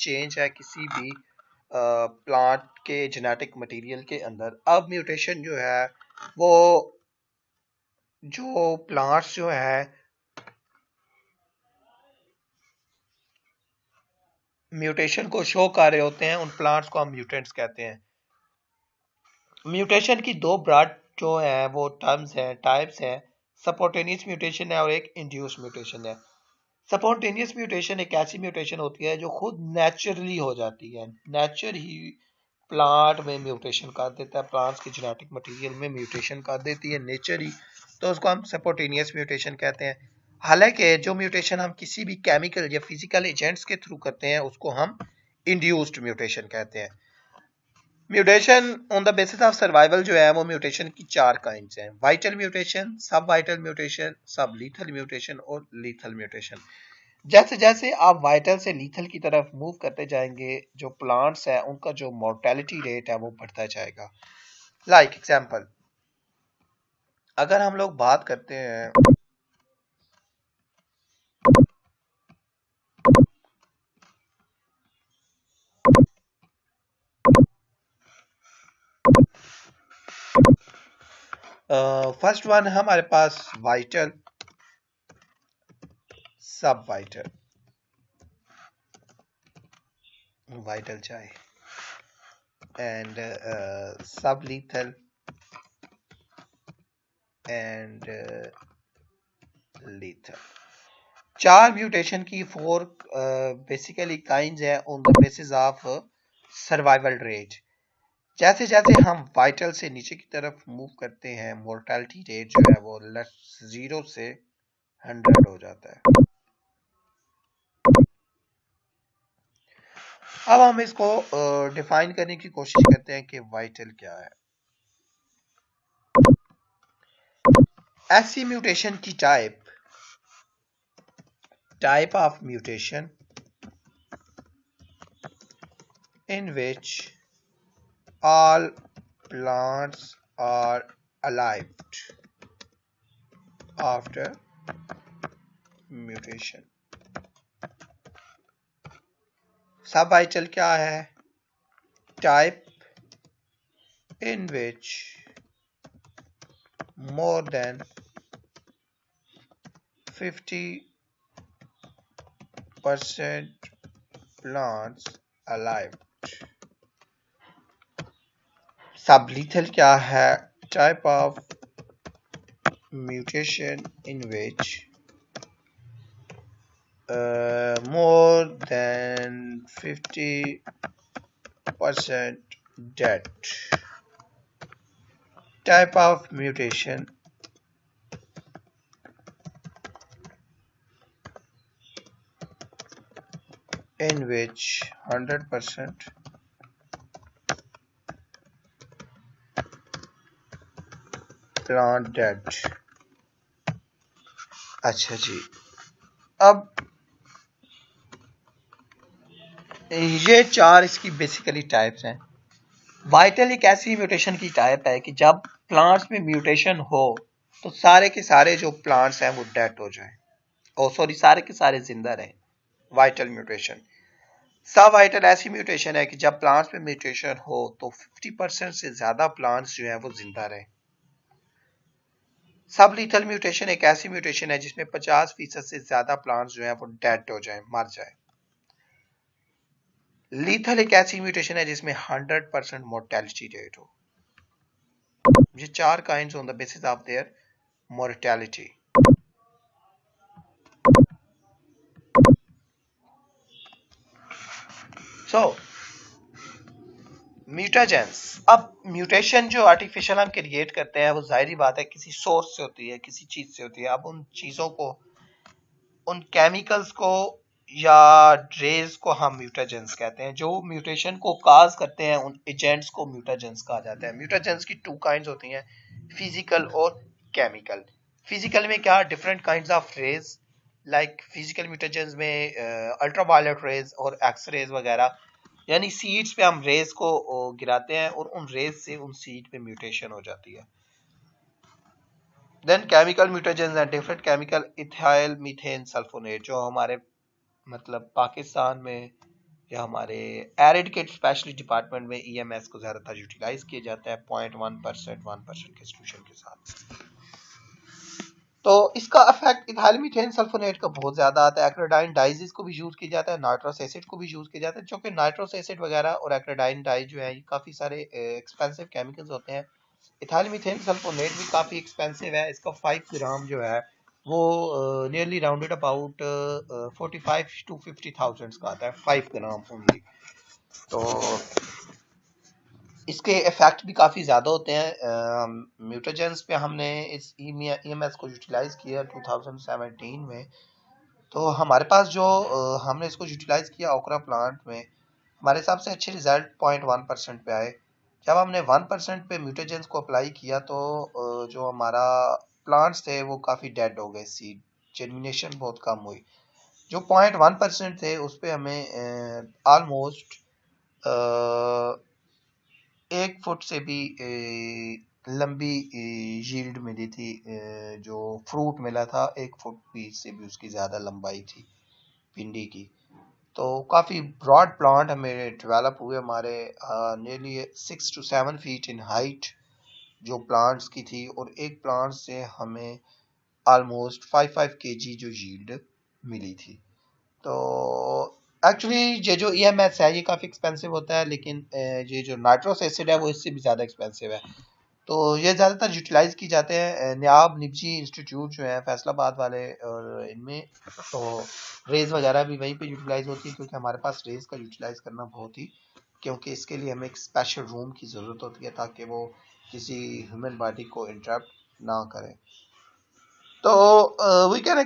Change है किसी भी प्लांट के जेनेटिक मटेरियल के अंदर। अब म्यूटेशन जो है वो जो प्लांट्स जो है म्यूटेशन को शो कर रहे होते हैं, उन प्लांट्स को हम म्यूटेंट्स कहते हैं। म्यूटेशन की दो ब्रॉड जो है वो टर्म्स हैं, टाइप्स हैं। स्पॉन्टेनियस म्यूटेशन है और एक इंड्यूस्ड म्यूटेशन है। स्पॉन्टेनियस म्यूटेशन एक ऐसी म्यूटेशन होती है जो खुद नेचुरली हो जाती है, नेचर ही प्लांट में म्यूटेशन कर देता है, प्लांट्स के जेनेटिक मटेरियल में म्यूटेशन कर देती है नेचर ही, तो उसको हम स्पॉन्टेनियस म्यूटेशन कहते हैं। हालांकि जो म्यूटेशन हम किसी भी केमिकल या फिजिकल एजेंट्स के थ्रू करते हैं उसको हम इंड्यूस्ड म्यूटेशन कहते हैं। Mutation on the basis of survival जो है वो म्यूटेशन की चार काइंड्स हैं: वाइटल म्यूटेशन, सब वाइटल म्यूटेशन, सब लीथल म्यूटेशन और लीथल म्यूटेशन। जैसे जैसे आप वाइटल से लीथल की तरफ मूव करते जाएंगे, जो प्लांट्स है उनका जो मोर्टेलिटी रेट है वो बढ़ता जाएगा। लाइक एग्जांपल अगर हम लोग बात करते हैं फर्स्ट वन हमारे पास वाइटल, सब वाइटल, वाइटल चाहे एंड सब लीथल एंड लीथल। चार म्यूटेशन की फोर बेसिकली काइंड्स है on the basis of survival rate. जैसे जैसे हम वाइटल से नीचे की तरफ मूव करते हैं, मोर्टेलिटी रेट जो है वो 0 से 100 हो जाता है। अब हम इसको डिफाइन करने की कोशिश करते हैं कि वाइटल क्या है। ऐसी म्यूटेशन की type of mutation in which all plants are alive after mutation। सबवाइटल क्या है? Type in which more than 50% plants alive। सब लीथल क्या है? Type of mutation in which more than 50% dead। Type of mutation in which 100% plant dead। अच्छा जी, अब ये चार इसकी बेसिकली टाइप्स हैं। वाइटल एक ऐसी म्यूटेशन की टाइप है कि जब प्लांट्स में म्यूटेशन हो तो सारे के सारे जो प्लांट्स हैं वो डेड हो जाएं, ओ सॉरी सारे के सारे जिंदा रहें, वाइटल म्यूटेशन। सब वाइटल ऐसी म्यूटेशन है कि जब प्लांट्स में म्यूटेशन हो तो 50% से ज्यादा प्लांट्स जो हैं वो जिंदा रहें। सब लीथल म्यूटेशन एक ऐसी म्यूटेशन है जिसमें 50% से ज्यादा प्लांट्स जो हैं वो डेड हो जाएं, मर जाएं। लीथल एक ऐसी म्यूटेशन है जिसमें 100% मोर्टेलिटी रेट हो। ये चार kinds on the basis of their mortality. So mutagens. अब म्यूटेशन जो आर्टिफिशियल हम क्रिएट करते हैं वो जाहिर बात है किसी सोर्स से होती है, किसी चीज से होती है। अब उन चीजों को, उन केमिकल्स को या रेज को हम म्यूटाजेंस कहते हैं। जो म्यूटेशन को काज करते हैं उन एजेंट्स को म्यूटाजेंस कहा जाता है। म्यूटाजेंस की टू काइंड्स होती हैं, फिजिकल और केमिकल। फिजिकल में क्या, different kinds of rays, like physical mutagens में अल्ट्रावायलेट रेज और एक्स रेज वगैरह, यानी सीड्स पे हम रेज को गिराते हैं और उन रेज से उन सीड पे म्यूटेशन हो जाती है। देन केमिकल म्यूटेशंस हैं, different chemical, ethyl methane sulphonate, जो हमारे मतलब पाकिस्तान में या हमारे एरिड स्पेशलिस्ट डिपार्टमेंट में ईएमएस को ज़्यादातर यूटिलाइज किया जाता है 0.1%, 1% के सॉल्यूशन के साथ। तो इसका इफेक्ट इथाइल मीथेन सल्फोनेट का बहुत ज्यादा आता है। एक्रेडाइन डाइज इसको भी यूज किया जाता है, नाइट्रस एसिड को भी यूज किया जाता है, जो कि नाइट्रस एसिड वगैरह और एक्रेडाइन डाइज जो है ये काफी सारे एक्सपेंसिव केमिकल्स होते हैं। इथाइल मीथेन सल्फोनेट भी काफी एक्सपेंसिव है। इसका 5 ग्राम जो है वो नियरली राउंडेड अबाउट 45 to 50,000 का आता है, 5 ग्राम ओनली। तो इसके इफेक्ट भी काफ़ी ज़्यादा होते हैं। म्यूटेजेंस पे हमने इस ईएमएस को यूटिलाइज किया 2017 में। तो हमारे पास जो हमने इसको यूटिलाइज किया ओकरा प्लांट में, हमारे हिसाब से अच्छे रिजल्ट 0.1% पे आए। जब हमने 1% पे म्यूटेजेंस को अप्लाई किया तो जो हमारा प्लांट्स थे वो काफ़ी डेड हो गए, सीड जर्मिनेशन बहुत कम हुई। जो 0.1% थे उस पर हमें ऑलमोस्ट 1 फुट से भी लंबी यील्ड मिली थी। जो फ्रूट मिला था 1 फुट भी से भी उसकी ज़्यादा लंबाई थी भिंडी की। तो काफ़ी ब्रॉड प्लांट हमें डेवलप हुए, हमारे nearly 6 to 7 feet in height जो प्लांट्स की थी, और एक प्लांट से हमें ऑलमोस्ट 5 kg जो यील्ड मिली थी। तो एक्चुअली ये जो ईएमएस है ये काफ़ी एक्सपेंसिव होता है, लेकिन ये जो नाइट्रोस एसिड है वो इससे भी ज़्यादा एक्सपेंसिव है। तो ये ज़्यादातर यूटिलाइज की जाते हैं नियाब निजी इंस्टीट्यूट जो है फैसलाबाद वाले, और इनमें तो रेज वगैरह भी वहीं पे यूटिलाइज होती है, क्योंकि हमारे पास रेज का यूटिलाइज करना बहुत ही, क्योंकि इसके लिए हमें एक स्पेशल रूम की ज़रूरत होती है ताकि वो किसी ह्यूमन बॉडी को इंटरप्ट ना करें। तो वी कैन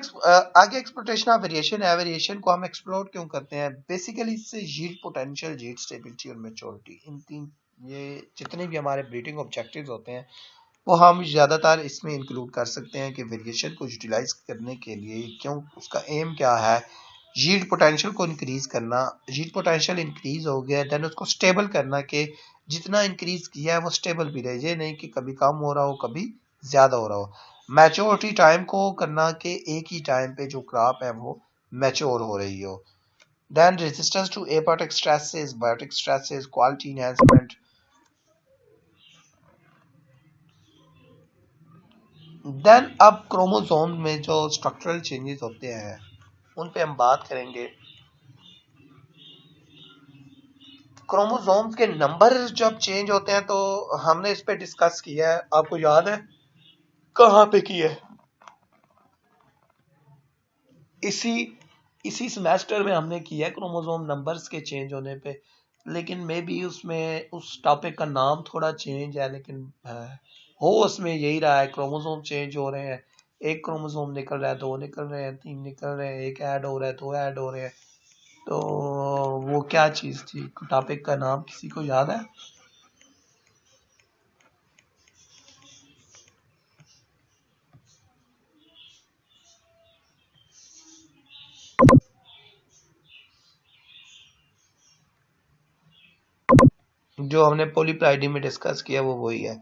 आगे एक्सप्लोटेशन ऑफ वेरिएशन है। वेरिएशन को हम एक्सप्लोर क्यों करते हैं? बेसिकली इससे यील्ड पोटेंशियल, यील्ड स्टेबिलिटी और मैच्योरिटी, इन तीन ये जितने भी हमारे ब्रीडिंग ऑब्जेक्टिव्स होते हैं वो हम ज़्यादातर इसमें इंक्लूड कर सकते हैं कि वेरिएशन को यूटिलाइज करने के लिए क्यों, उसका एम क्या है? यील्ड पोटेंशियल को इंक्रीज करना। यील्ड पोटेंशियल इंक्रीज हो गया देन उसको स्टेबल करना, कि जितना इंक्रीज किया है वो स्टेबल भी रहे, ये नहीं कि कभी कम हो रहा हो कभी ज़्यादा हो रहा हो। मैच्योरिटी टाइम को करना कि एक ही टाइम पे जो क्रॉप है वो मैच्योर हो रही हो। Then resistance to abiotic stresses, biotic stresses, quality enhancement. Then अब क्रोमोसोम में जो स्ट्रक्चरल चेंजेस होते हैं उन पे हम बात करेंगे। क्रोमोसोम्स के नंबर जब चेंज होते हैं तो हमने इस पे डिस्कस किया है, आपको याद है कहाँ पे किया है? इसी इसी सेमेस्टर में हमने किया है क्रोमोसोम नंबर्स के चेंज होने पे, लेकिन मे बी उसमें उस टॉपिक का नाम थोड़ा चेंज है, लेकिन हो उसमें यही रहा है, क्रोमोसोम चेंज हो रहे हैं। एक क्रोमोसोम निकल रहा है, 2 निकल रहे हैं, 3 निकल रहे हैं, एक ऐड हो रहा है, 2 ऐड हो रहे हैं। तो वो क्या चीज़ थी, टॉपिक का नाम किसी को याद है? जो हमने पॉलीप्लाइडी में डिस्कस किया वो वही है।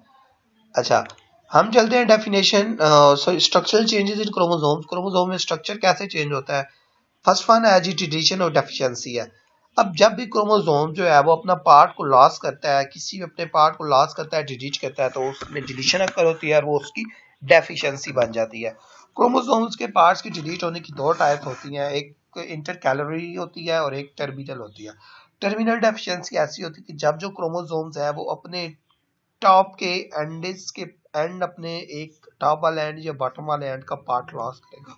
अच्छा, हम चलते हैं definition. Structural changes in chromosomes, chromosome में स्ट्रक्चर कैसे चेंज होता है? फर्स्ट वन है जी डिलीशन और डेफिशिएंसी है। अब जब भी क्रोमोसोम जो है वो अपना पार्ट को लॉस करता है, किसी अपने पार्ट को लॉस करता है, डिलीट करता है, तो उसमें डिलीशन अकर होती है और वो उसकी डेफिशिएंसी बन जाती है। क्रोमोसोम्स के पार्ट्स की डिलीट होने की दो टाइप होती हैं, एक इंटर कैलोरी होती है और एक टर्मिनल होती है। टर्मिनल डेफिशिएंसी ऐसी होती है कि जब जो क्रोमोसोम्स है वो अपने टॉप के एंडिस के एंड, अपने एक टॉप वाले एंड या बॉटम वाले एंड का पार्ट लॉस करेगा,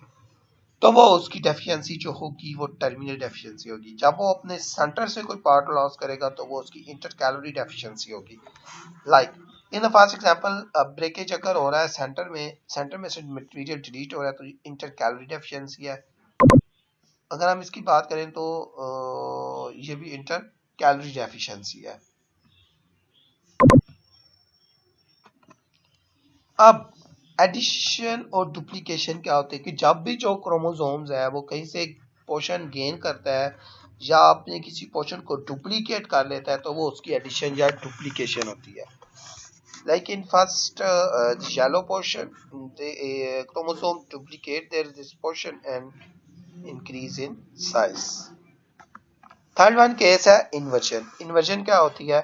तो वो उसकी डेफिशिएंसी जो होगी वो टर्मिनल डेफिशिएंसी होगी। जब वो अपने सेंटर से कोई पार्ट लॉस करेगा तो वो उसकी इंटर कैलोरी डेफिशिएंसी होगी। Like in the first example, breakage अगर हो रहा है सेंटर में से मटेरियल डिलीट हो रहा है तो इंटर कैलोरी डेफिशिएंसी है। अगर हम इसकी बात करें तो ये भी इंटर कैलोरी डेफिशिएंसी है। अब एडिशन और डुप्लीकेशन क्या होते हैं कि जब भी जो क्रोमोसोम्स है वो कहीं से पोर्शन गेन करता है या अपने किसी पोर्शन को डुप्लीकेट कर लेता है तो वो उसकी एडिशन या डुप्लीकेशन होती है। Like in first shallow portion, the chromosome duplicate their this portion and increase in size. Third one case है इन्वर्जन। इन्वर्जन क्या होती है?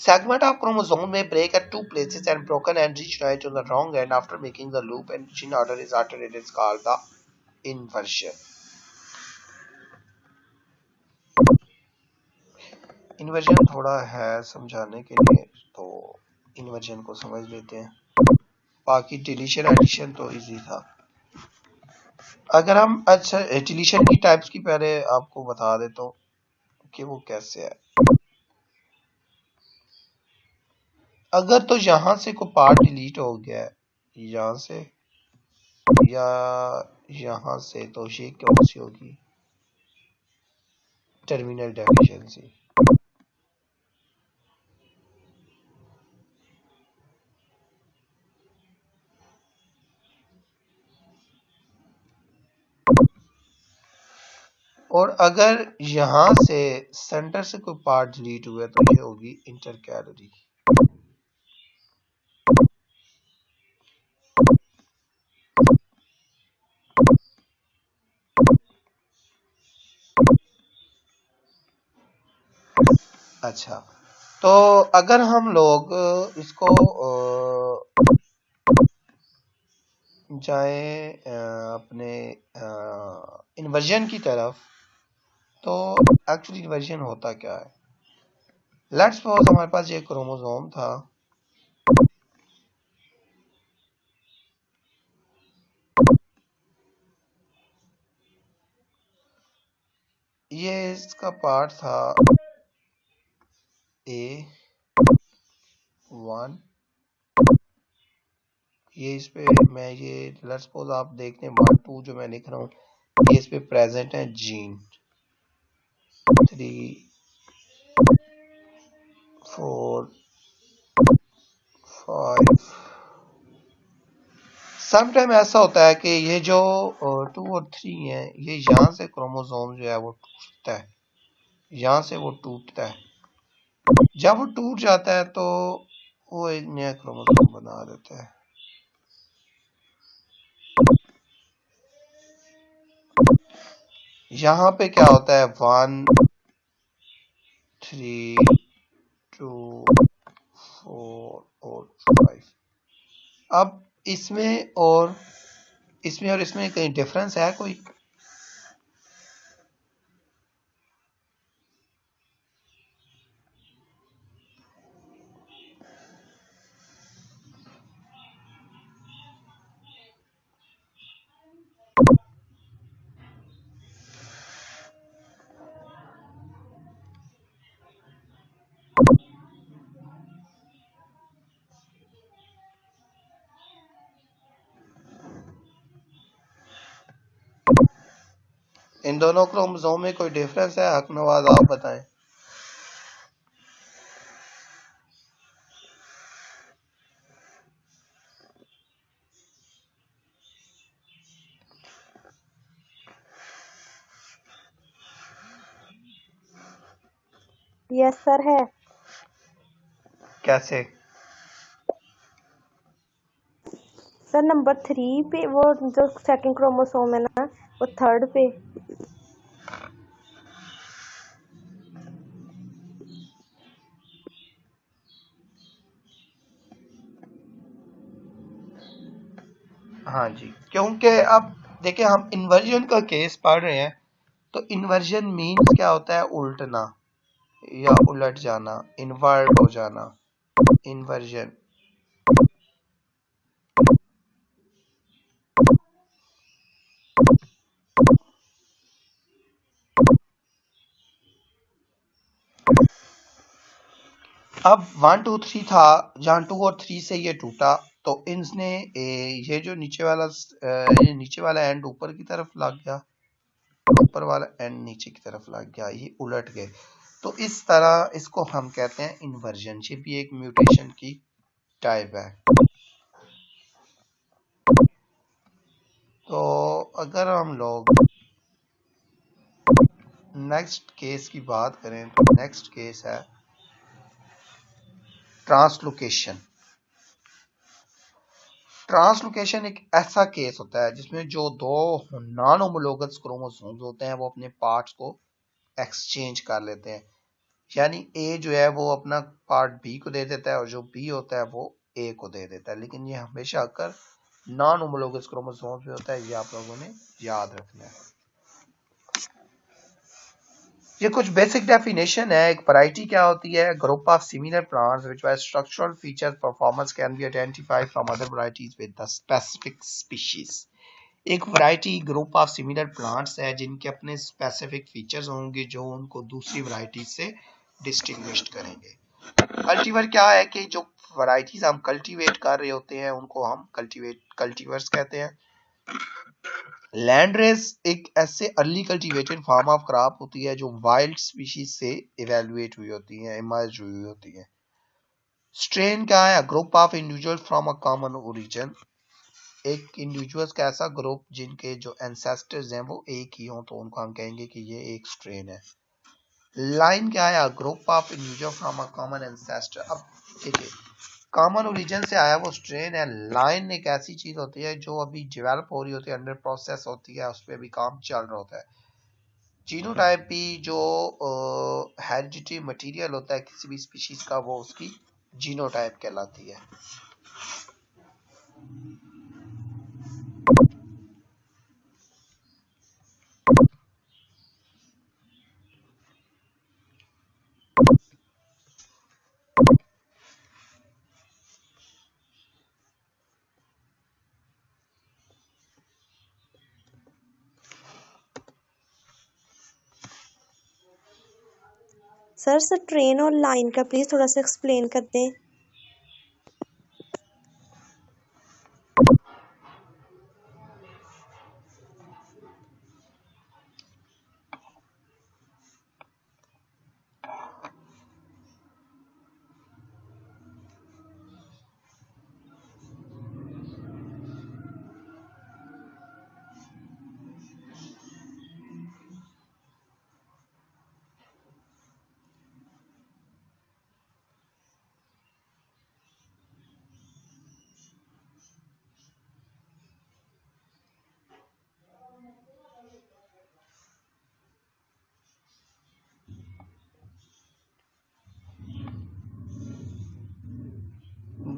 Segment of chromosome may break at two places and broken end reach right on the wrong end after making the loop and gene order is altered. It is called the inversion. Inversion थोड़ा है समझाने के लिए, तो inversion को समझ लेते हैं, बाकी डिलीशन एडिशन तो इजी था। अगर हम अच्छा डिलीशन की टाइप्स की पहले आपको बता देता हूँ कि वो कैसे है। अगर तो यहां से कोई पार्ट डिलीट हो गया है, यहां से या यहां से, तो ये कौन सी होगी? Terminal deficiency. और अगर यहां से सेंटर से कोई पार्ट डिलीट हुआ तो ये होगी इंटर कैलोरी। अच्छा, तो अगर हम लोग इसको जाए अपने इन्वर्जन की तरफ, तो एक्चुअली इन्वर्जन होता क्या है? लेट्स सपोज हमारे पास ये क्रोमोसोम था, ये इसका पार्ट था A1, ये इस पे मैं ये लेट्स सपोज आप देख लें 1 2 जो मैं लिख रहा हूँ, ये इस पे प्रेजेंट है जीन 3 4 5। समटाइम ऐसा होता है कि ये जो 2 और 3 है, ये यहाँ से क्रोमोसोम जो है वो टूटता है, यहाँ से वो टूटता है। जब वो टूट जाता है तो वो एक नया क्रोमोसोम बना देता है। यहाँ पे क्या होता है 1 3 2 4 और 5। अब इसमें और इसमें कहीं डिफरेंस है कोई? इन दोनों क्रोमोसोम में कोई डिफरेंस है? हक नवाज आप बताएं। यस सर है। कैसे? सर नंबर 3 पे वो जो सेकंड क्रोमोसोम है ना, वो थर्ड पे। हाँ जी, क्योंकि अब देखिए हम इन्वर्जन का केस पढ़ रहे हैं, तो इन्वर्जन मीन्स क्या होता है? उल्टना या उलट जाना, इन्वर्ट हो जाना, इन्वर्जन। अब 1 2 3 था, जहां 2 और 3 से ये टूटा, तो इनने ये जो नीचे वाला एंड ऊपर की तरफ लग गया, ऊपर वाला एंड नीचे की तरफ लग गया, ये उलट गए। तो इस तरह इसको हम कहते हैं इन्वर्जन। ये भी एक म्यूटेशन की टाइप है। तो अगर हम लोग नेक्स्ट केस की बात करें, तो नेक्स्ट केस है ट्रांसलोकेशन। ट्रांसलोकेशन एक ऐसा केस होता है जिसमें जो दो नॉन होमोलोगस क्रोमोसोम्स होते हैं वो अपने पार्ट्स को एक्सचेंज कर लेते हैं, यानी ए जो है वो अपना पार्ट बी को दे देता है और जो बी होता है वो ए को दे देता है, लेकिन ये हमेशा अगर नॉन होमोलोगस क्रोमोसोम्स में होता है, ये आप लोगों ने याद रखना है। ये कुछ बेसिक डेफिनेशन है। एक वैरायटी क्या होती है? Group of similar plants which have structural features performance can be identified from other varieties with the specific species. एक variety group of similar plants है जिनके अपने स्पेसिफिक फीचर्स होंगे जो उनको दूसरी वैरायटी से डिस्टिंग्विश्ड करेंगे। कल्टीवर क्या है कि जो वैरायटीज हम कल्टीवेट कर रहे होते हैं उनको हम कल्टीवर्स कहते हैं। लैंड रेस एक ऐसे early cultivated form of crop होती है जो वाइल्ड स्पीशीज से इवेल्युएट हुई होती है, इमर्ज हुई होती है। स्ट्रेन क्या है? Group of individual from a common origin. एक इंडिविजुअल्स का ऐसा ग्रुप जिनके जो एंसेस्टर्स हैं वो एक ही हों तो उनको हम कहेंगे कि ये एक स्ट्रेन है। लाइन क्या है? Group of individual from a common ancestor. अब देखिए, कॉमन ओरिजिन से आया वो स्ट्रेन है। लाइन एक ऐसी चीज होती है जो अभी डेवलप हो रही होती है, अंडर प्रोसेस होती है, उस पर भी काम चल रहा होता है। जीनोटाइप भी जो हेरिडिटरी मटेरियल होता है किसी भी स्पीशीज का, वो उसकी जीनोटाइप कहलाती है। सर स्ट्रेन और लाइन का प्लीज थोड़ा सा एक्सप्लेन कर दें।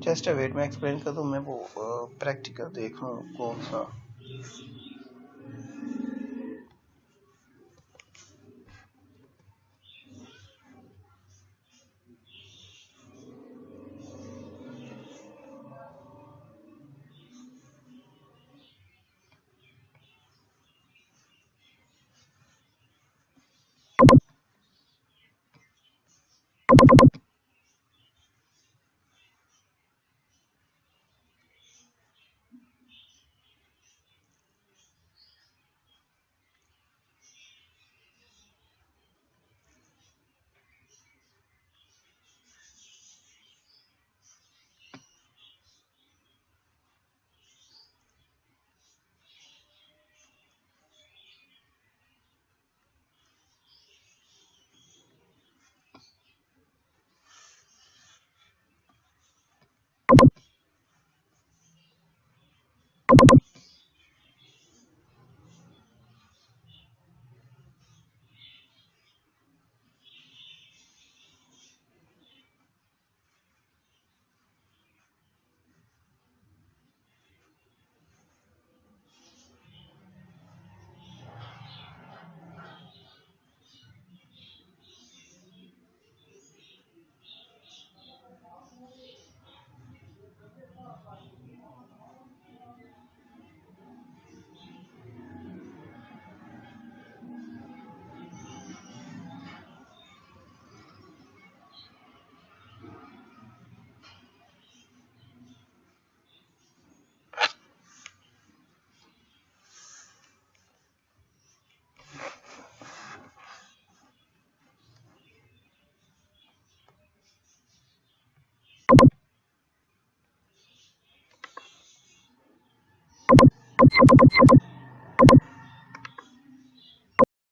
जस्ट वेट, मैं एक्सप्लेन कर दूं। मैं वो प्रैक्टिकल देख रहा हूँ कौन सा।